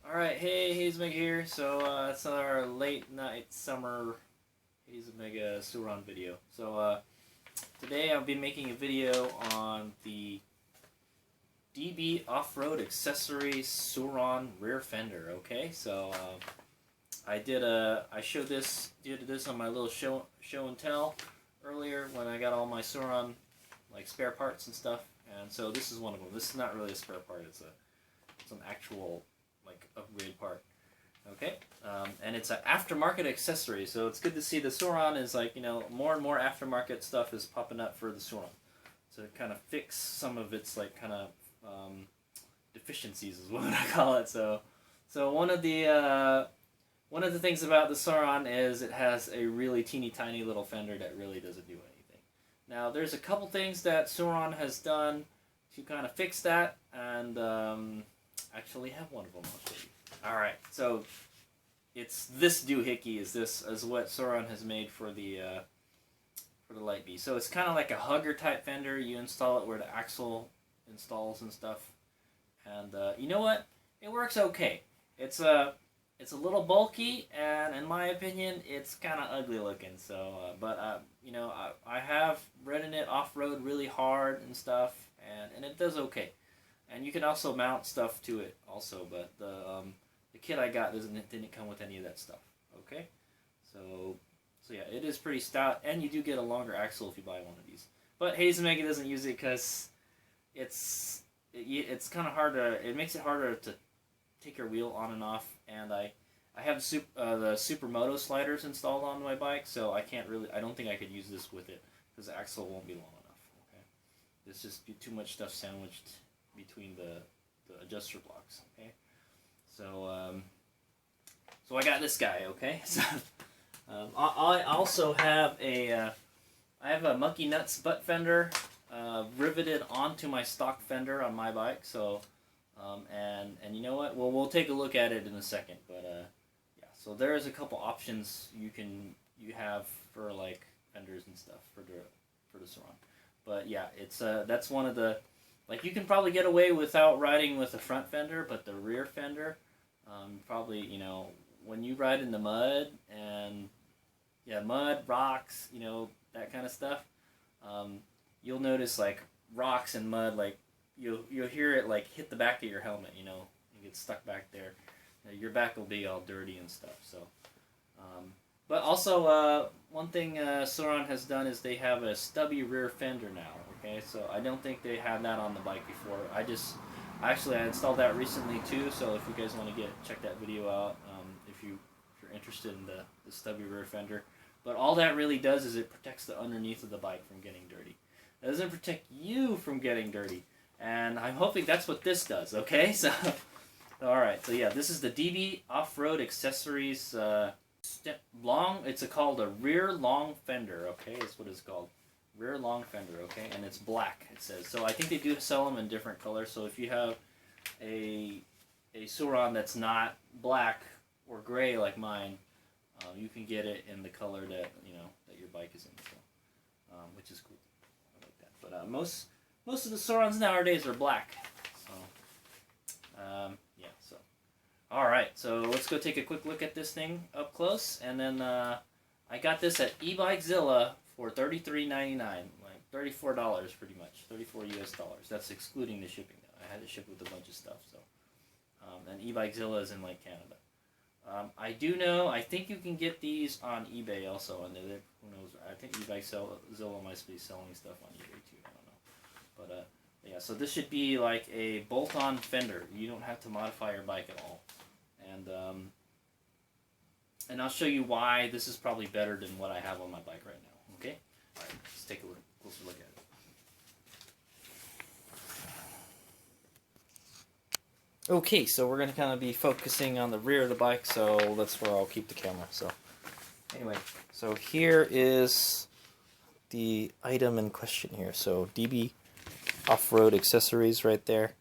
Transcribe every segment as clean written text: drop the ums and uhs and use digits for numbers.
Alright, hey, Hazemeg here. So, it's our late night summer Hazemeg Suron video. So, today I'll be making a video on the DB Off-Road Accessories Suron rear fender, okay? So, I did this on my little show and tell earlier when I got all my Suron, like, spare parts and stuff. And so this is one of them. This is not really a spare part, it's an actual, like, upgrade part. Okay, and it's an aftermarket accessory, so it's good to see the Suron is, like, you know, more and more aftermarket stuff is popping up for the Suron to kind of fix some of its, like, kind of deficiencies is what I call it. So one of the things about the Suron is it has a really teeny tiny little fender that really doesn't do anything. Now there's a couple things that Suron has done to kind of fix that, and actually have one of them. I'll show you. All right, so it's this doohickey is what Suron has made for the Light B. So it's kind of like a hugger type fender. You install it where the axle installs and stuff, and you know what? It works okay. It's a little bulky, and in my opinion, it's kind of ugly looking. So, you know, I have ridden it off road really hard and stuff, and it does okay. And you can also mount stuff to it also, but the kit I got didn't come with any of that stuff. Okay, so yeah, it is pretty stout, and you do get a longer axle if you buy one of these. But Hazemeg doesn't use it because it's kind of hard to. It makes it harder to take your wheel on and off, and I have the Supermoto sliders installed on my bike, so I don't think I could use this with it because the axle won't be long enough. Okay, there's just too much stuff sandwiched between the adjuster blocks. Okay, so I got this guy. Okay, so I also have a Mucky Nuts butt fender riveted onto my stock fender on my bike. So and you know what? Well, we'll take a look at it in a second. But yeah, so there's a couple options you have for, like, fenders and stuff for the Suron. But yeah, it's that's one of the, like, you can probably get away without riding with the front fender, but the rear fender, probably, you know, when you ride in the mud and, yeah, mud, rocks, you know, that kind of stuff, you'll notice, like, rocks and mud, like, you'll hear it, like, hit the back of your helmet, you know, and get stuck back there. Your back will be all dirty and stuff, so. But also, one thing Suron has done is they have a stubby rear fender now. Okay, so I don't think they had that on the bike before. I installed that recently too. So if you guys want to check that video out, if you're interested in the stubby rear fender. But all that really does is it protects the underneath of the bike from getting dirty. It doesn't protect you from getting dirty, and I'm hoping that's what this does. Okay, so all right, so yeah, this is the DB Off-Road Accessories. It's called a rear long fender. Okay, that's what it's called. Rear long fender, okay, and it's black, it says. So I think they do sell them in different colors. So if you have a Suron that's not black or gray like mine, you can get it in the color that that your bike is in. So, which is cool. I like that. But most of the Surons nowadays are black. So yeah. So all right. So let's go take a quick look at this thing up close, and then I got this at eBikeZilla for $33.99, like $34 pretty much, $34 US. That's excluding the shipping. I had to ship with a bunch of stuff. So, and eBikeZilla is in, like, Canada. I do know. I think you can get these on eBay also, and who knows? I think eBikeZilla might be selling stuff on eBay too. I don't know, but yeah. So this should be like a bolt-on fender. You don't have to modify your bike at all, and I'll show you why this is probably better than what I have on my bike right now. Okay? Alright, let's take a closer look at it. Okay, so we're going to kind of be focusing on the rear of the bike, so that's where I'll keep the camera. So anyway, so here is the item in question here. So DB Offroad Accessories right there.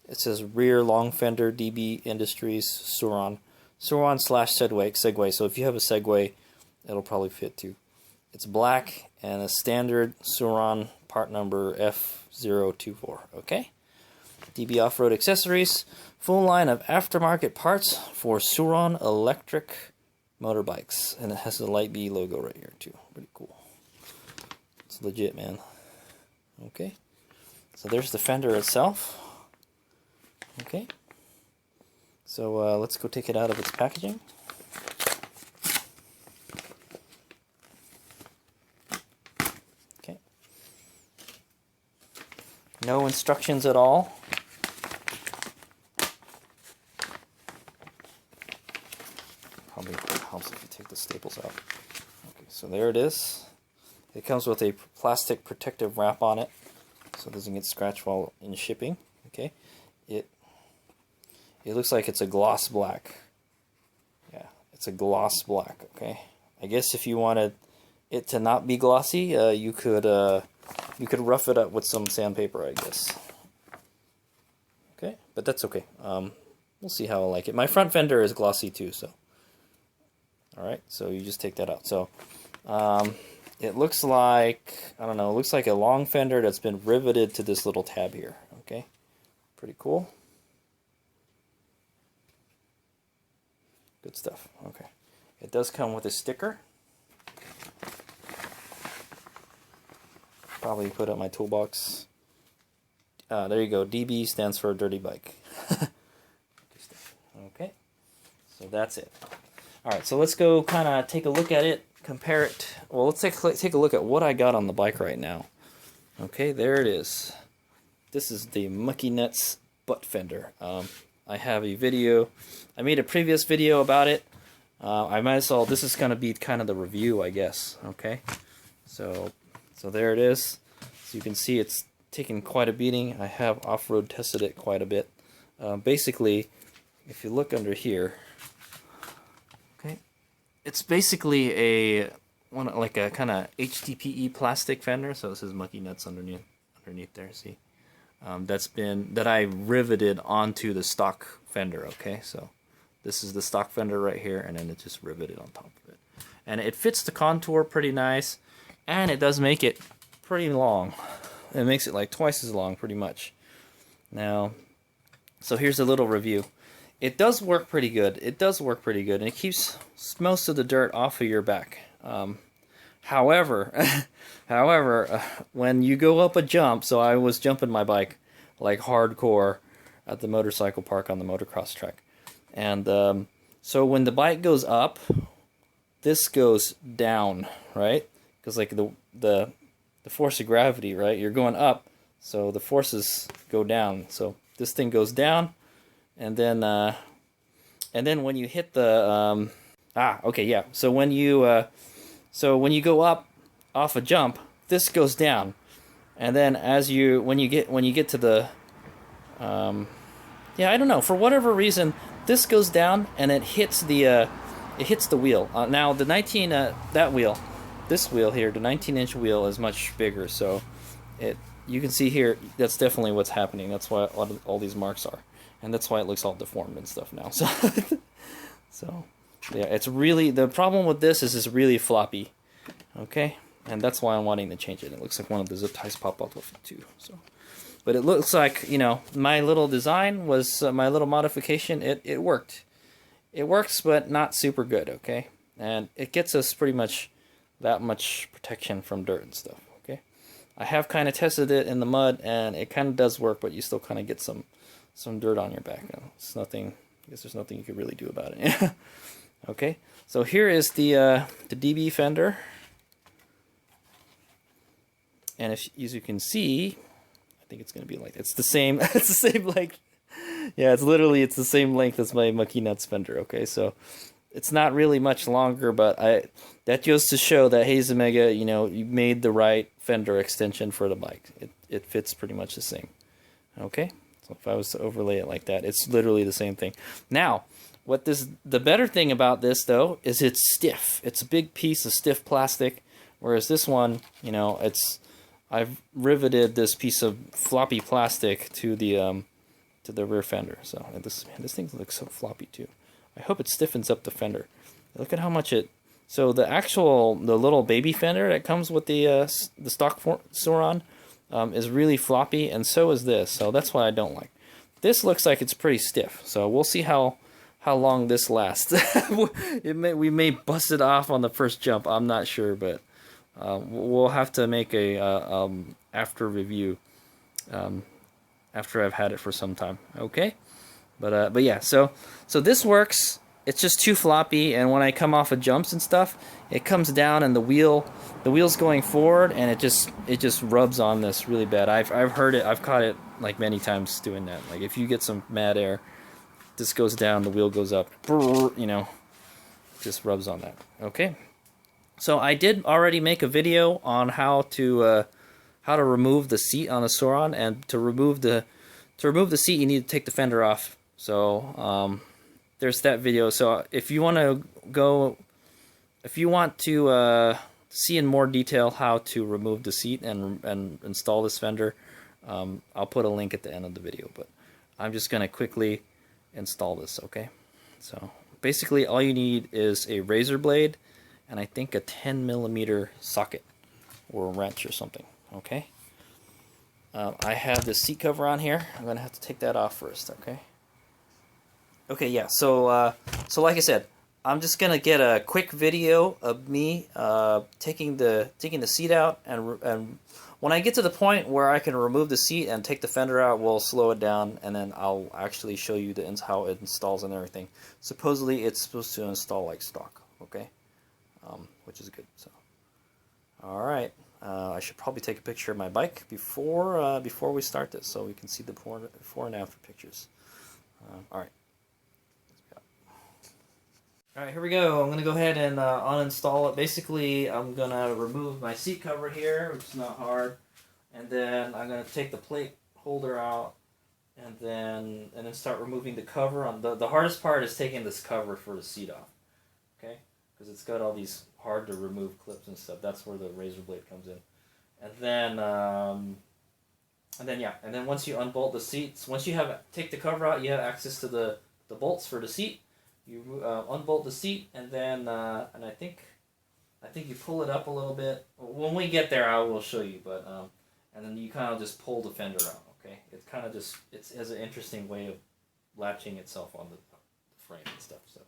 It says rear long fender DB Industries Suron. Suron / Segway. So if you have a Segway, it'll probably fit too. It's black and a standard Suron part number F024. Okay? DB Offroad Accessories. Full line of aftermarket parts for Suron electric motorbikes. And it has the Light B logo right here too. Pretty cool. It's legit, man. Okay. So there's the fender itself. Okay. So let's go take it out of its packaging. Okay. No instructions at all. Probably helps if you take the staples out. Okay, so there it is. It comes with a plastic protective wrap on it, so it doesn't get scratched while in shipping. Okay, it looks like it's a gloss black. Yeah, it's a gloss black. Okay, I guess if you wanted it to not be glossy, you could rough it up with some sandpaper, I guess. Okay, but that's okay. We'll see how I like it. My front fender is glossy too, so. Alright, so you just take that out. So, it looks like, I don't know, it looks like a long fender that's been riveted to this little tab here. Okay, pretty cool. Good stuff. Okay, it does come with a sticker. Probably put it in my toolbox. There you go. DB stands for dirty bike. Okay, so that's it. Alright, so let's go kind of take a look at it, compare it. Well, let's take a look at what I got on the bike right now. Okay, there it is. This is the Mucky Nuts butt fender. I have a video. I made a previous video about it. I might as well, this is going to be kind of the review, I guess. Okay, so there it is. So you can see it's taken quite a beating. I have off-road tested it quite a bit. Basically, if you look under here, okay, it's basically like a kind of HDPE plastic fender. So this is Mucky Nuts underneath there. See, that I riveted onto the stock fender. Okay, so this is the stock fender right here, and then it's just riveted on top of it, and it fits the contour pretty nice, and it does make it pretty long. It makes it like twice as long, pretty much. Now, so here's a little review. It does work pretty good. It does work pretty good, and it keeps most of the dirt off of your back. However, when you go up a jump, so I was jumping my bike like hardcore at the motorcycle park on the motocross track, and so when the bike goes up, this goes down, right? Because like the force of gravity, right? You're going up, so the forces go down. So this thing goes down. And then when you hit the okay, yeah. So when you go up off a jump, this goes down, and then when you get to the yeah, I don't know, for whatever reason this goes down and it hits the wheel. Now the 19 this wheel here, the 19-inch wheel is much bigger, so you can see here that's definitely what's happening. That's why all these marks are. And that's why it looks all deformed and stuff now. So yeah, it's really, the problem with this is it's really floppy. Okay, and that's why I'm wanting to change it. It looks like one of the zip ties pop out of it too. So, but it looks like, you know, my little design was my little modification. It worked. It works, but not super good. Okay, and it gets us pretty much that much protection from dirt and stuff. Okay, I have kind of tested it in the mud, and it kind of does work, but you still kind of get some dirt on your back. It's nothing. I guess there's nothing you could really do about it. Okay, so here is the DB fender, and as you can see, I think it's going to be like, it's the same. It's the same length. Yeah, it's the same length as my Mucky Nuts fender. Okay, so it's not really much longer, but that goes to show that Hayes Omega, you know, you made the right fender extension for the bike. It fits pretty much the same. Okay. So if I was to overlay it like that, it's literally the same thing. Now, the better thing about this though is it's stiff. It's a big piece of stiff plastic, whereas this one, you know, I've riveted this piece of floppy plastic to the rear fender. So this thing looks so floppy too. I hope it stiffens up the fender. Look at how much it. So the little baby fender that comes with the stock Sur-Ron is really floppy, and so is this. So that's what I don't like. This looks like it's pretty stiff. So we'll see how long this lasts. We may bust it off on the first jump. I'm not sure, but we'll have to make a after review after I've had it for some time. Okay, but yeah. So this works. It's just too floppy, and when I come off of jumps and stuff, it comes down, and the wheel's going forward, and it just rubs on this really bad. I've heard it. I've caught it like many times doing that. Like if you get some mad air, this goes down, the wheel goes up. You know, just rubs on that. Okay. So I did already make a video on how to remove the seat on the Sur-Ron, and to remove the seat, you need to take the fender off. So there's that video. So if you want to see in more detail how to remove the seat and install this fender, I'll put a link at the end of the video. But I'm just gonna quickly install this. Okay. So basically, all you need is a razor blade and I think a 10mm socket or wrench or something. Okay. I have the seat cover on here. I'm gonna have to take that off first. Okay. Okay, yeah, so like I said, I'm just gonna get a quick video of me taking the seat out, and when I get to the point where I can remove the seat and take the fender out, we'll slow it down, and then I'll actually show you how it installs and everything. Supposedly, it's supposed to install like stock, okay, which is good. So, all right, I should probably take a picture of my bike before we start this, so we can see the before and after pictures. All right. Alright, here we go. I'm going to go ahead and uninstall it. Basically, I'm going to remove my seat cover here, which is not hard. And then I'm going to take the plate holder out and then start removing the cover. On the hardest part is taking this cover for the seat off. Okay? Because it's got all these hard to remove clips and stuff. That's where the razor blade comes in. And then once you unbolt the seats, once you take the cover out, you have access to the bolts for the seat. You unbolt the seat, and then and I think you pull it up a little bit. When we get there, I will show you. But and then you kind of just pull the fender out. Okay, it kind of just it has an interesting way of latching itself on the frame and stuff. So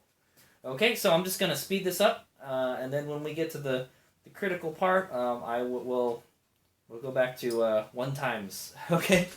okay, so I'm just gonna speed this up, and then when we get to the critical part, we'll go back to 1 times. Okay.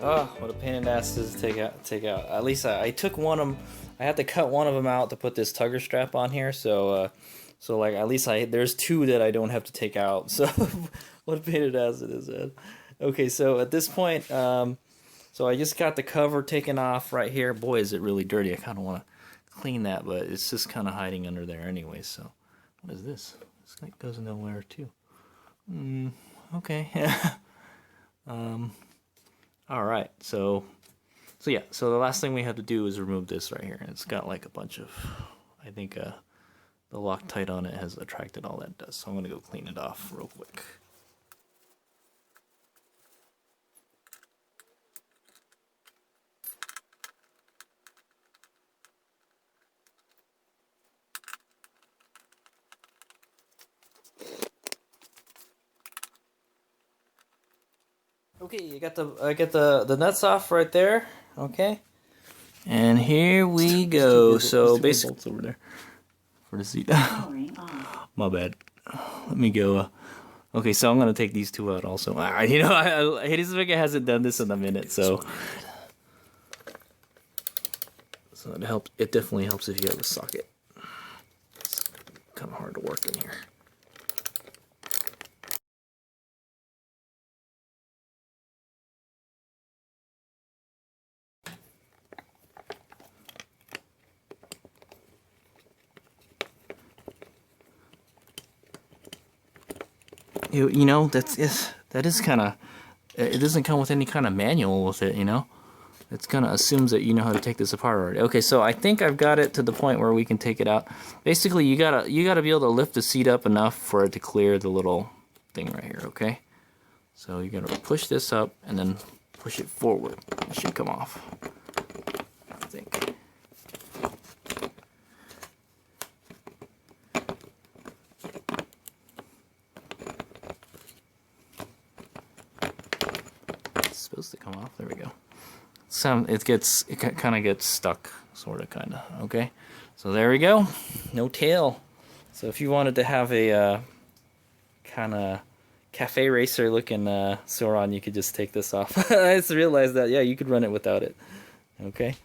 Oh, what a pain in the ass to take out. At least I took one of them. I had to cut one of them out to put this tugger strap on here. So like at least there's 2 that I don't have to take out. So what a pain in the ass it is, man. Okay, so at this point, so I just got the cover taken off right here. Boy, is it really dirty. I kind of want to clean that, but it's just kind of hiding under there anyway. So what is this? This thing goes nowhere too. Okay. All right, so yeah, so the last thing we have to do is remove this right here. It's got like a bunch of, I think, the Loctite on it has attracted all that dust. So I'm gonna go clean it off real quick. Okay, I get the nuts off right there. Okay, and here we go. So basically, over there for the seat. My bad. Let me go. Okay, so I'm gonna take these two out also. You know, Hazy hasn't done this in a minute, so it helps. It definitely helps if you have a socket. It's kind of hard to work in here. You know, that is kind of, it doesn't come with any kind of manual with it, you know. It's kind of assumes that you know how to take this apart already. Okay, so I think I've got it to the point where we can take it out. Basically, you gotta be able to lift the seat up enough for it to clear the little thing right here. Okay, so you gotta push this up and then push it forward. It should come off, I think. It's supposed to come off. There we go. It kind of gets stuck, sort of, kind of. Okay, so there we go. No tail. So if you wanted to have a kind of cafe racer looking Sauron, you could just take this off. I just realized that, yeah, you could run it without it. Okay,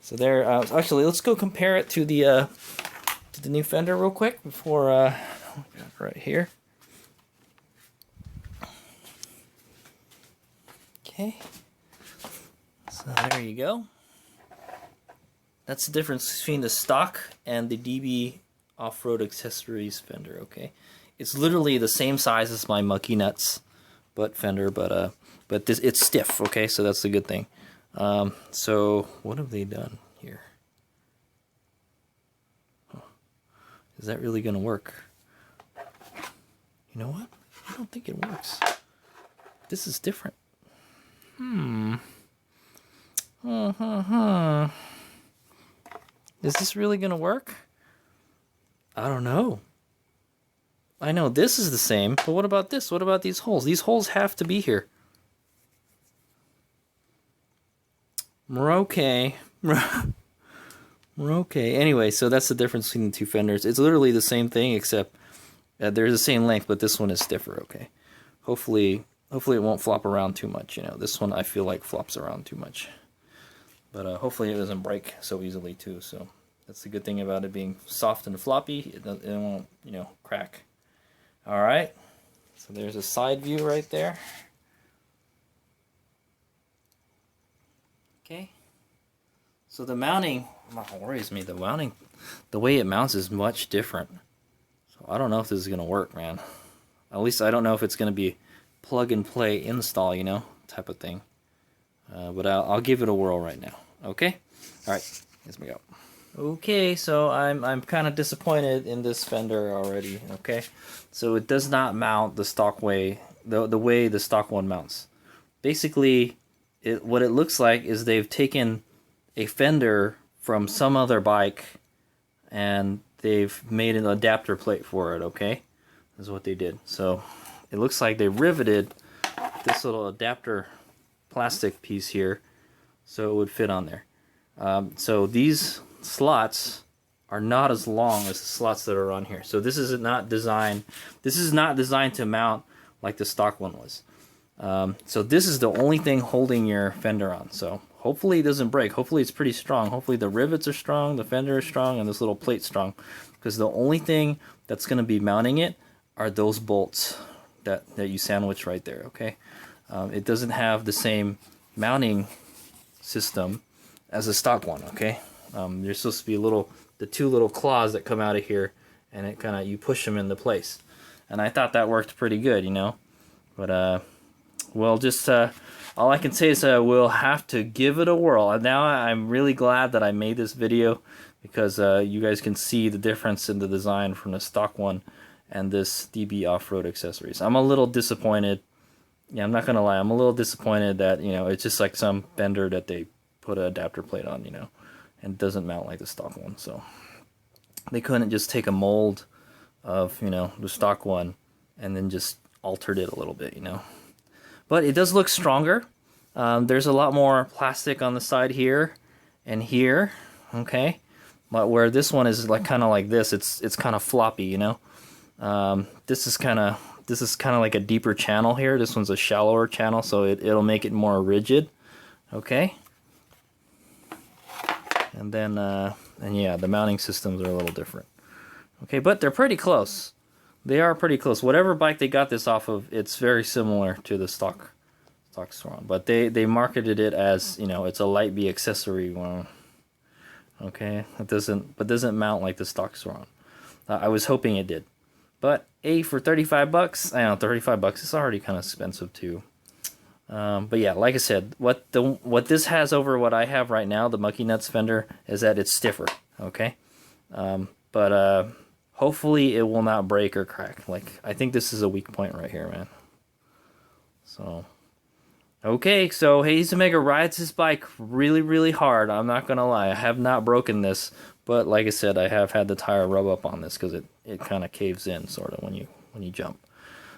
so there. Actually, let's go compare it to the new Fender real quick before right here. Okay. So there you go. That's the difference between the stock and the DB Off-Road Accessories Fender, okay? It's literally the same size as my Mucky Nuts Fender, but it's stiff, okay? So that's the good thing. So what have they done here? Huh. Is that really gonna work? You know what? I don't think it works. This is different. Is this really gonna work? I don't know. I know this is the same, but what about this? What about these holes? These holes have to be here. We're okay. We're okay. Anyway, so that's the difference between the two Fenders. It's literally the same thing, except they're the same length, but this one is stiffer, okay? Hopefully it won't flop around too much, you know. This one I feel like flops around too much. But hopefully it doesn't break so easily too. So that's the good thing about it being soft and floppy. It won't, you know, crack. All right. So there's a side view right there. Okay. So the mounting worries me. The mounting, the way it mounts is much different. So I don't know if this is gonna work, man. At least I don't know if it's gonna be plug and play install, you know, type of thing. But I'll give it a whirl right now. Okay. All right. Here's we go. Okay, so I'm kind of disappointed in this Fender already. Okay, so it does not mount the stock way, the way the stock one mounts. Basically, what it looks like is they've taken a Fender from some other bike and they've made an adapter plate for it. Okay, that's what they did. So it looks like they riveted this little adapter plastic piece here so it would fit on there. So these slots are not as long as the slots that are on here. So this is not designed to mount like the stock one was. So this is the only thing holding your Fender on. So hopefully it doesn't break. Hopefully it's pretty strong. Hopefully the rivets are strong, the Fender is strong, and this little plate's strong. Because the only thing that's going to be mounting it are those bolts that you sandwich right there, okay? It doesn't have the same mounting system as a stock one, okay? There's supposed to be the two little claws that come out of here, and it kind of, you push them into place. And I thought that worked pretty good, you know? But, well, just, all I can say is we'll have to give it a whirl. And now I'm really glad that I made this video, because you guys can see the difference in the design from the stock one and this DB Off-Road Accessories. I'm a little disappointed. Yeah, I'm not gonna lie, I'm a little disappointed that, you know, it's just like some Fender that they put an adapter plate on, you know, and it doesn't mount like the stock one. So they couldn't just take a mold of, you know, the stock one and then just altered it a little bit, you know. But it does look stronger. There's a lot more plastic on the side here and here, okay. But where this one is like kind of like this, it's kind of floppy, you know. This is kind of like a deeper channel here. This one's a shallower channel, so it'll make it more rigid, okay. And then and yeah, the mounting systems are a little different, okay. But they're pretty close. They are pretty close. Whatever bike they got this off of, it's very similar to the stock Sauron. But they marketed it as, you know, it's a light B accessory one. Okay, it doesn't mount like the stock Sauron. I was hoping it did. But for 35 bucks, I know 35 bucks. It's already kind of expensive too. But yeah, like I said, what this has over what I have right now, the Mucky Nuts Fender, is that it's stiffer. Okay, but hopefully it will not break or crack. Like, I think this is a weak point right here, man. So okay, so Haze Omega rides his bike really, really hard. I'm not gonna lie, I have not broken this. But like I said, I have had the tire rub up on this because it kind of caves in sort of when you jump.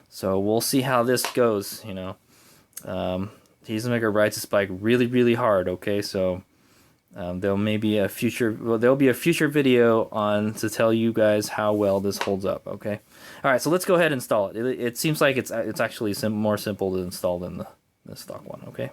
So we'll see how this goes, you know. Haze Omega rides his bike really, really hard. Okay, so there'll be a future video on to tell you guys how well this holds up. Okay, all right. So let's go ahead and install it. It seems like it's actually more simple to install than the stock one. Okay.